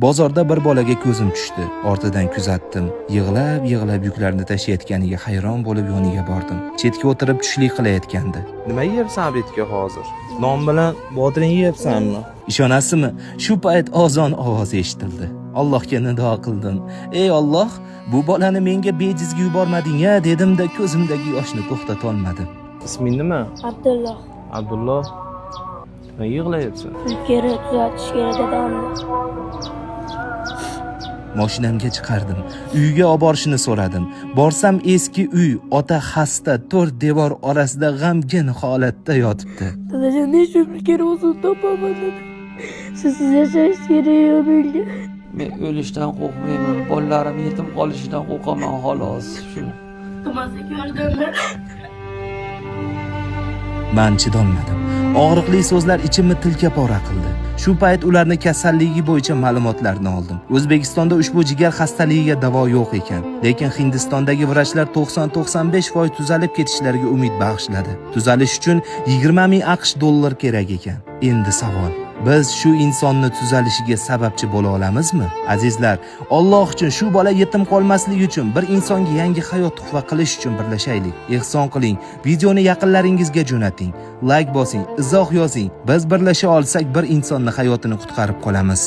Bozorda bir bolaga ko'zim tushdi. Ortidan kuzatdim. Yig'lab yuklarni tashiyotganiga hayron bo'lib yoniga bordim. Chetga o'tirib tushlik qilayotgandi. Nima yeyapsan Abidga hozir? Non bilan bodring yeyapsanmi? Ishonasizmi? Shu payt azon ovozi eshitildi. Allohga nido qildim. Ey Alloh, bu bolani menga bejizga yubormading-a, dedim-da ko'zimdagi yoshni to'xtata olmadim. Isming nima? Abdulloh. Abdulloh. Nima yig'layapsan? Ulkari tuzatish kerak dadamni. Mashinamga chiqardim. Uyga olib borishni so'radim. Borsam eski uy, ota xasta, 4 devor orasida g'amgin holatda yotibdi. Dadajon necha ulkari o'zini topaman dedi. Sizsiz yashash kerak menga. Men o'lishdan qo'rqmayman, bolalarim yetim qolishidan qo'rqaman xolos. Shuni. To'masak yordamlar. Men chidolmadim. Og'riqli so'zlar ichimni tilka pora qildi. Shu payt ularning kasalligi bo'yicha ma'lumotlarni oldim. O'zbekistonda ushbu jigar xastaligiga davo yo'q ekan, lekin Hindistondagi vrachlar 90-95% tuzalib ketishlariga umid bag'ishladi. Tuzalish uchun 20 ming AQSh dollar kerak ekan. Endi savol: biz shu insonni tuzalishiga sababchi bo'la olamizmi? Azizlar, Alloh uchun shu bola yetim qolmasligi uchun, bir insonga yangi hayot tuhfa qilish uchun birlashaylik. Ehson qiling, videoni yaqinlaringizga jo'nating, like bosing, izoh yozing. Biz birlasha olsak bir insonning hayotini qutqarib qolamiz.